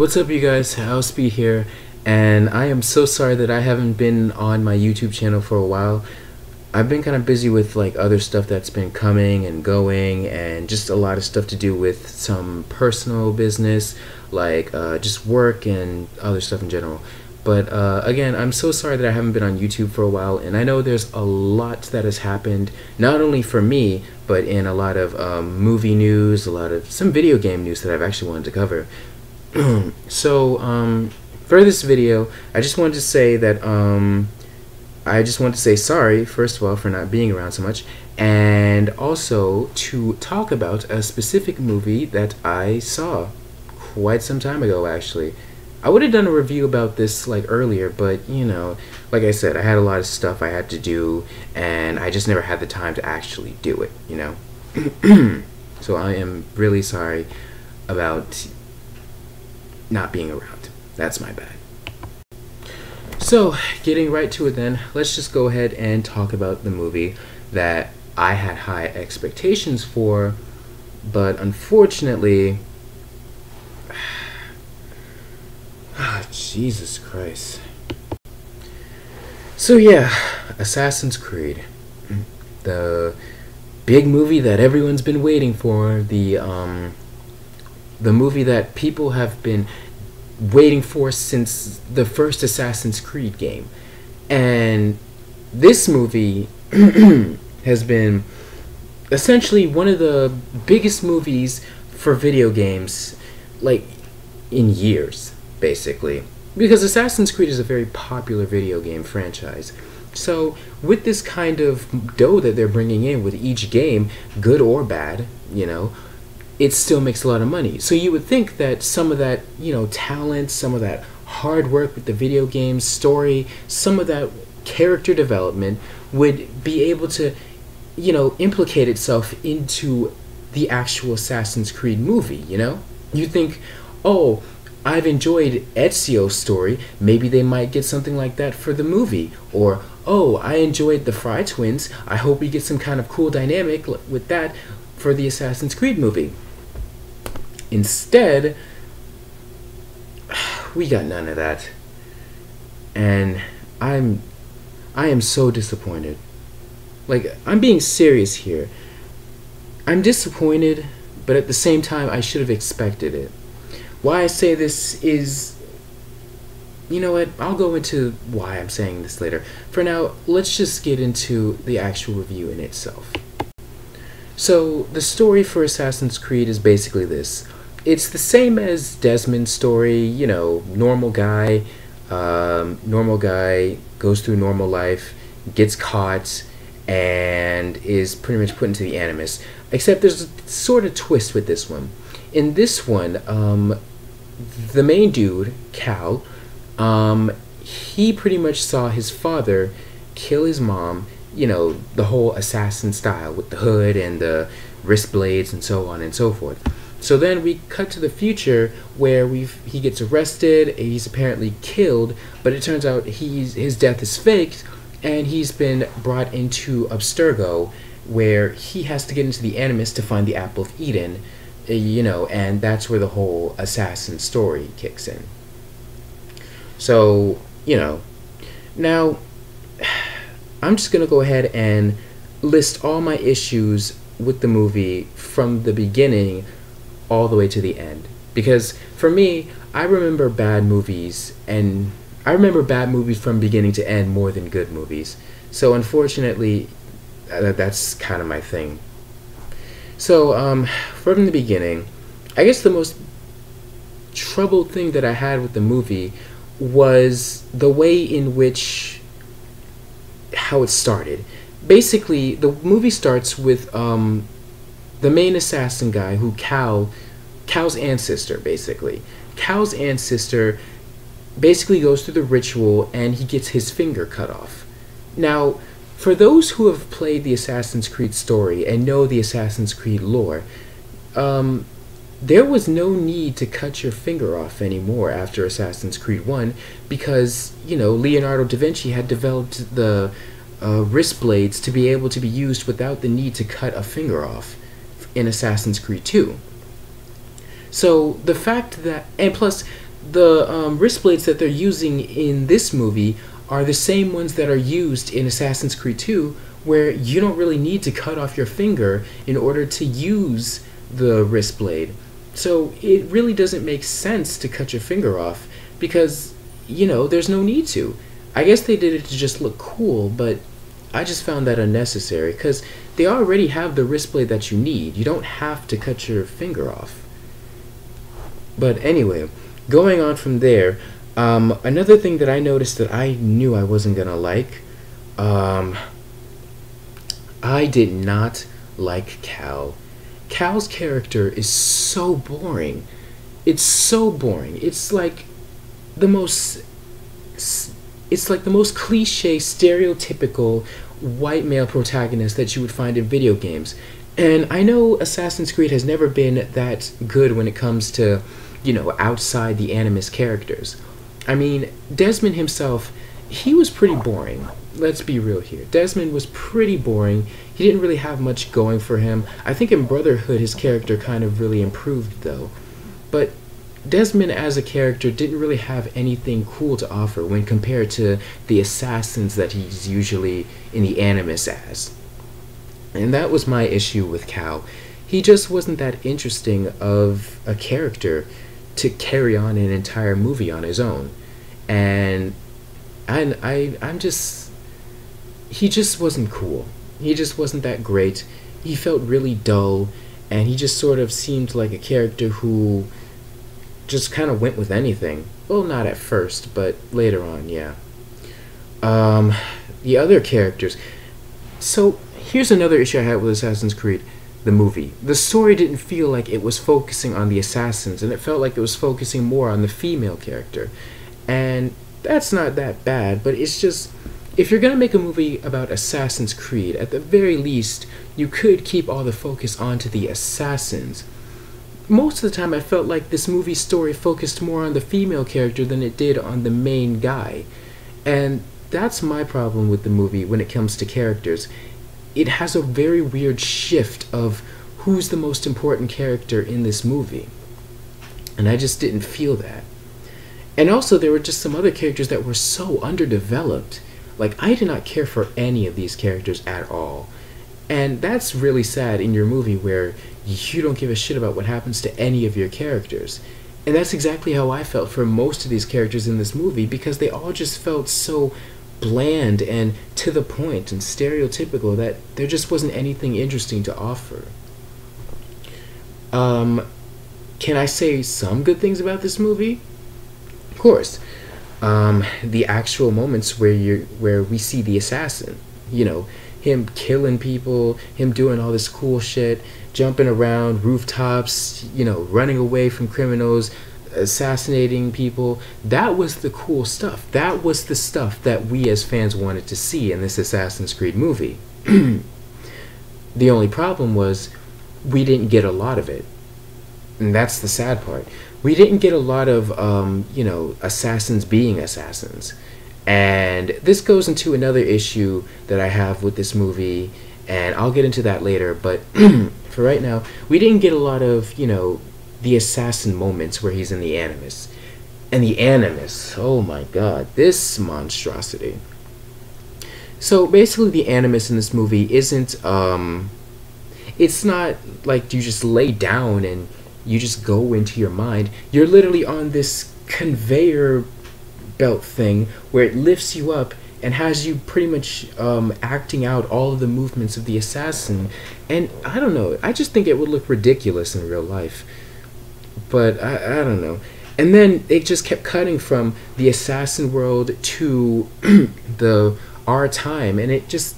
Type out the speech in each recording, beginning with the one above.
What's up, you guys? Speed here, and I am so sorry that I haven't been on my YouTube channel for a while. I've been kind of busy with like other stuff that's been coming and going, and just a lot of stuff to do with some personal business, like just work and other stuff in general. But again, I'm so sorry that I haven't been on YouTube for a while, and I know there's a lot that has happened, not only for me, but in a lot of movie news, some video game news that I've actually wanted to cover. So for this video, I just wanted to say that sorry, first of all, for not being around so much, and also to talk about a specific movie that I saw quite some time ago. Actually, I would have done a review about this like earlier, but you know, like I said, I had a lot of stuff I had to do, and I just never had the time to actually do it, you know. So I am really sorry about not being around. That's my bad. So, getting right to it then, let's just go ahead and talk about the movie that I had high expectations for, but unfortunately, Jesus Christ. So yeah, Assassin's Creed, the big movie that everyone's been waiting for, the movie that people have been waiting for since the first Assassin's Creed game. And this movie has been essentially one of the biggest movies for video games, like, in years, basically. Because Assassin's Creed is a very popular video game franchise. So, with this kind of dough that they're bringing in with each game, good or bad, you know, it still makes a lot of money. So you would think that some of that, you know, talent, some of that hard work with the video game story, some of that character development would be able to, you know, implicate itself into the actual Assassin's Creed movie, you know? You think, oh, I've enjoyed Ezio's story, maybe they might get something like that for the movie. Or, oh, I enjoyed the Fry twins, I hope we get some kind of cool dynamic with that for the Assassin's Creed movie. Instead, we got none of that, and I am so disappointed. Like, I'm being serious here. I'm disappointed, but at the same time, I should have expected it. Why I say this is, you know what, I'll go into why I'm saying this later. For now, let's just get into the actual review in itself. So, the story for Assassin's Creed is basically this. It's the same as Desmond's story, you know, normal guy goes through normal life, gets caught, and is pretty much put into the Animus. Except there's a sort of twist with this one. In this one, the main dude, Cal, he pretty much saw his father kill his mom, you know, the whole assassin style with the hood and the wrist blades and so on and so forth. So then we cut to the future where he gets arrested, he's apparently killed, but it turns out his death is faked, and he's been brought into Abstergo, where he has to get into the Animus to find the Apple of Eden, you know, and that's where the whole assassin story kicks in. So, you know, now I'm just gonna go ahead and list all my issues with the movie from the beginning all the way to the end, because for me, I remember bad movies, and I remember bad movies from beginning to end more than good movies. So unfortunately, that's kind of my thing. So from the beginning, I guess the most troubled thing that I had with the movie was the way in which how it started. Basically, the movie starts with the main assassin guy, who Cal's ancestor, basically. Cal's ancestor basically goes through the ritual, and he gets his finger cut off. Now, for those who have played the Assassin's Creed story and know the Assassin's Creed lore, there was no need to cut your finger off anymore after Assassin's Creed 1, because, you know, Leonardo da Vinci had developed the wrist blades to be able to be used without the need to cut a finger off in Assassin's Creed 2. So the fact that, and plus, The wrist blades that they're using in this movie are the same ones that are used in Assassin's Creed 2, where you don't really need to cut off your finger in order to use the wrist blade. So it really doesn't make sense to cut your finger off because, there's no need to. I guess they did it to just look cool, but I just found that unnecessary because they already have the wrist blade that you need. You don't have to cut your finger off. But anyway, going on from there, another thing that I noticed that I knew I wasn't gonna like, I did not like Cal. Cal's character is so boring. It's so boring. It's like the most cliche, stereotypical white male protagonist that you would find in video games. And I know Assassin's Creed has never been that good when it comes to, outside the Animus characters. I mean, Desmond himself, he was pretty boring. Let's be real here. Desmond was pretty boring. He didn't really have much going for him. I think in Brotherhood his character kind of really improved though. But Desmond as a character didn't really have anything cool to offer when compared to the assassins that he's usually in the Animus as. And that was my issue with Cal. He just wasn't that interesting of a character to carry on an entire movie on his own. And he just wasn't cool. He just wasn't that great. He felt really dull, and he just sort of seemed like a character who just kind of went with anything. Well, not at first, but later on, yeah. The other characters. So, here's another issue I had with Assassin's Creed, the movie. The story didn't feel like it was focusing on the assassins, and it felt like it was focusing more on the female character. And that's not that bad, but it's just, if you're going to make a movie about Assassin's Creed, at the very least, you could keep all the focus onto the assassins. Most of the time I felt like this movie's story focused more on the female character than it did on the main guy. And that's my problem with the movie when it comes to characters. It has a very weird shift of who's the most important character in this movie. And I just didn't feel that. And also there were just some other characters that were so underdeveloped. Like, I did not care for any of these characters at all. And that's really sad in your movie where you don't give a shit about what happens to any of your characters. And that's exactly how I felt for most of these characters in this movie, because they all just felt so bland and to the point and stereotypical that there just wasn't anything interesting to offer. Can I say some good things about this movie? Of course. The actual moments where we see the assassin, him killing people, him doing all this cool shit, jumping around rooftops, running away from criminals, assassinating people. That was the cool stuff. That was the stuff that we as fans wanted to see in this Assassin's Creed movie. The only problem was we didn't get a lot of it. And that's the sad part. We didn't get a lot of, assassins being assassins. And this goes into another issue that I have with this movie, and I'll get into that later, but for right now, we didn't get a lot of, the assassin moments where he's in the Animus. And the Animus, oh my god, this monstrosity. So basically the Animus in this movie isn't, it's not like you just lay down and you just go into your mind. You're literally on this conveyor belt thing where it lifts you up and has you pretty much acting out all of the movements of the assassin. And I don't know, I just think it would look ridiculous in real life. But I don't know. And then it just kept cutting from the assassin world to our time, and it just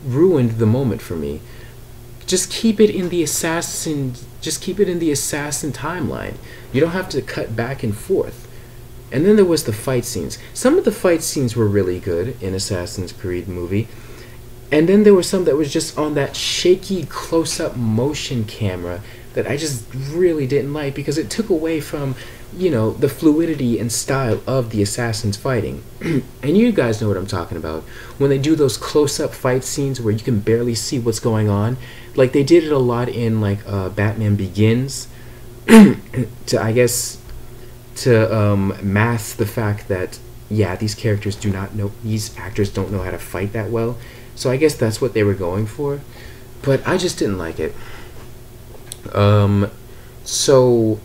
ruined the moment for me. Just keep it in the assassin timeline. You don't have to cut back and forth. And then there was the fight scenes. Some of the fight scenes were really good in Assassin's Creed movie. And then there were some that was just on that shaky close-up motion camera that I just really didn't like, because it took away from, the fluidity and style of the assassins fighting. And you guys know what I'm talking about. When they do those close-up fight scenes where you can barely see what's going on. Like, they did it a lot in, Batman Begins. To, I guess, to mask the fact that, yeah, these actors don't know how to fight that well. So I guess that's what they were going for, but I just didn't like it. So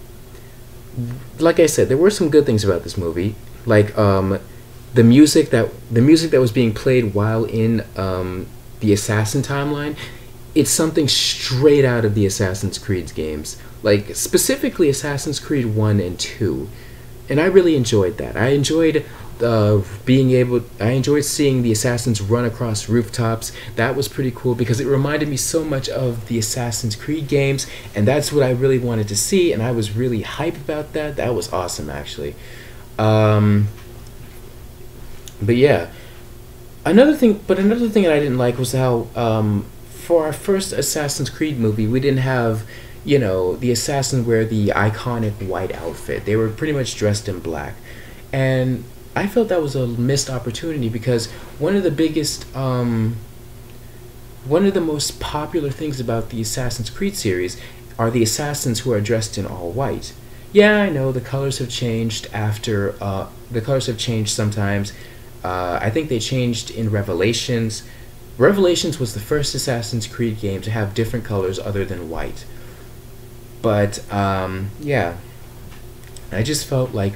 like I said, there were some good things about this movie, like the music that was being played while in the Assassin timeline. It's something straight out of the Assassin's Creed games, like specifically Assassin's Creed 1 and 2. And I really enjoyed that. I enjoyed I enjoyed seeing the assassins run across rooftops. That was pretty cool because it reminded me so much of the Assassin's Creed games, and that's what I really wanted to see, and I was really hyped about that. That was awesome, actually. But yeah, another thing that I didn't like was how for our first Assassin's Creed movie, we didn't have, the assassin wear the iconic white outfit. They were pretty much dressed in black. And I felt that was a missed opportunity because one of the most popular things about the Assassin's Creed series are the assassins who are dressed in all white. Yeah, I know the colors have changed sometimes. I think they changed in Revelations. Revelations was the first Assassin's Creed game to have different colors other than white. But yeah, I just felt like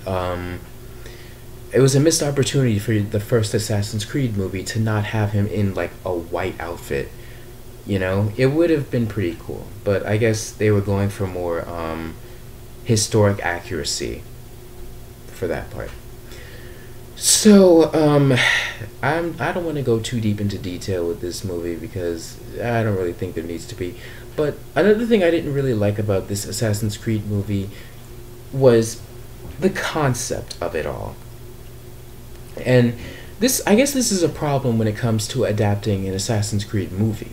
it was a missed opportunity for the first Assassin's Creed movie to not have him in like a white outfit. It would have been pretty cool, but I guess they were going for more historic accuracy for that part. So, I don't want to go too deep into detail with this movie because I don't really think there needs to be. But another thing I didn't really like about this Assassin's Creed movie was the concept of it all. And I guess this is a problem when it comes to adapting an Assassin's Creed movie.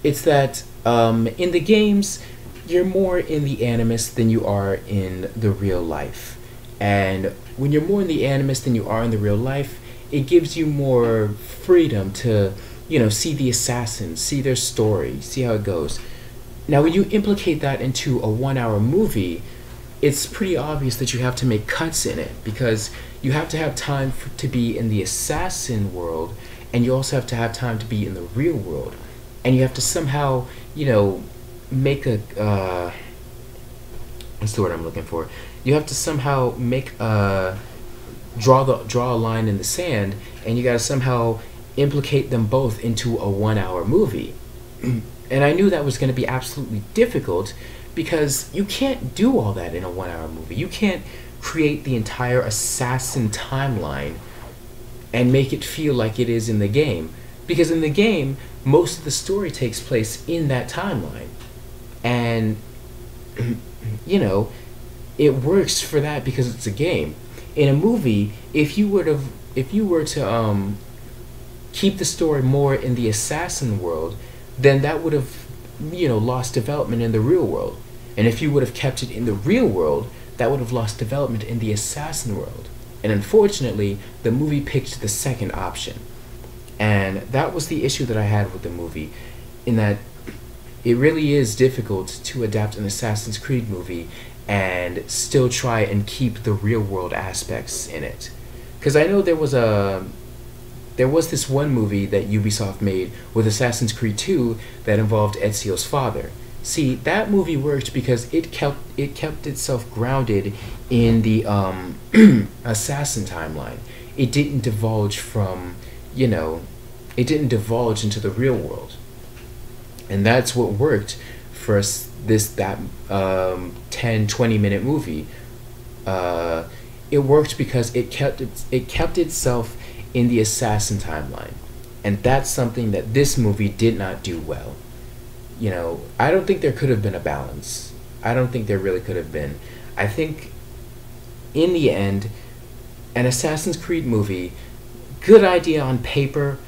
It's that in the games, you're more in the Animus than you are in the real life. And when you're more in the Animus than you are in the real life, it gives you more freedom to, see the assassins, see their story, see how it goes. Now, when you implicate that into a 1-hour movie, it's pretty obvious that you have to make cuts in it because you have to have time to be in the assassin world, and you also have to have time to be in the real world. And you have to somehow, make a, what's the word I'm looking for? You have to somehow draw a line in the sand, and you got to somehow implicate them both into a 1-hour movie. And I knew that was going to be absolutely difficult because you can't do all that in a 1-hour movie. You can't create the entire assassin timeline and make it feel like it is in the game, because in the game most of the story takes place in that timeline, and it works for that because it's a game. In a movie, if you were to keep the story more in the assassin world, then that would have lost development in the real world. And if you would have kept it in the real world, that would have lost development in the assassin world. And unfortunately, the movie picked the second option. And that was the issue that I had with the movie, in that it really is difficult to adapt an Assassin's Creed movie and still try and keep the real world aspects in it. Because I know there was this one movie that Ubisoft made with Assassin's Creed 2 that involved Ezio's father. See, that movie worked because it kept itself grounded in the assassin timeline. It didn't divulge it didn't divulge into the real world. And that's what worked for that 10-20 minute movie. It worked because it kept itself in the assassin timeline, and that's something that this movie did not do well. I don't think there could have been a balance. I don't think there really could have been. I think in the end, an Assassin's Creed movie, good idea on paper,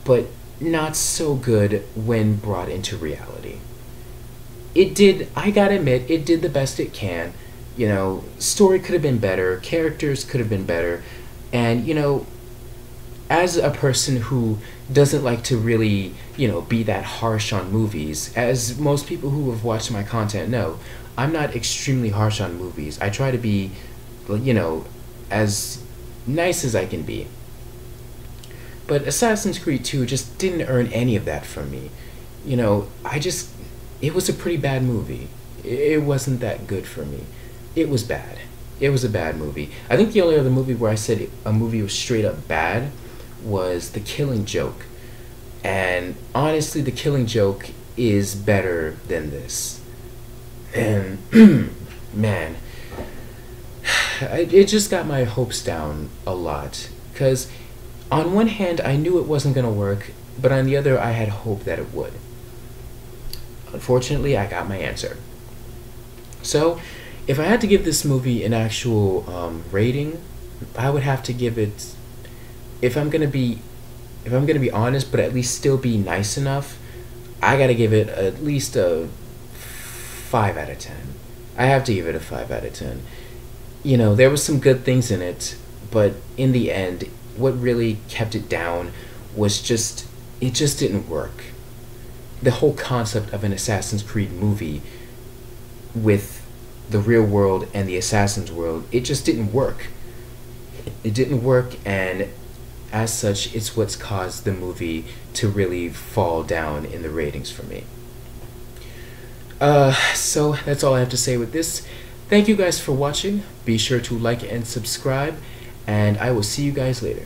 but not so good when brought into reality. I gotta admit, it did the best it can. Story could have been better, characters could have been better, and as a person who doesn't like to really, be that harsh on movies, as most people who have watched my content know, I'm not extremely harsh on movies. I try to be you know, as nice as I can be. But Assassin's Creed 2 just didn't earn any of that from me. You know, it was a pretty bad movie. It wasn't that good for me. It was bad. It was a bad movie. I think the only other movie where I said a movie was straight up bad was The Killing Joke. And honestly, The Killing Joke is better than this. And, man, it just got my hopes down a lot. Because on one hand, I knew it wasn't going to work, but on the other, I had hope that it would. Unfortunately, I got my answer. So, if I had to give this movie an actual rating, I would have to give it, if I'm gonna be honest, but at least still be nice enough, I gotta give it at least a 5 out of 10. I have to give it a 5 out of 10. You know, there was some good things in it, but in the end, what really kept it down was it just didn't work. The whole concept of an Assassin's Creed movie with the real world and the Assassin's world, it just didn't work. It didn't work, and as such, it's what's caused the movie to really fall down in the ratings for me. So that's all I have to say with this. Thank you guys for watching. Be sure to like and subscribe, and I will see you guys later.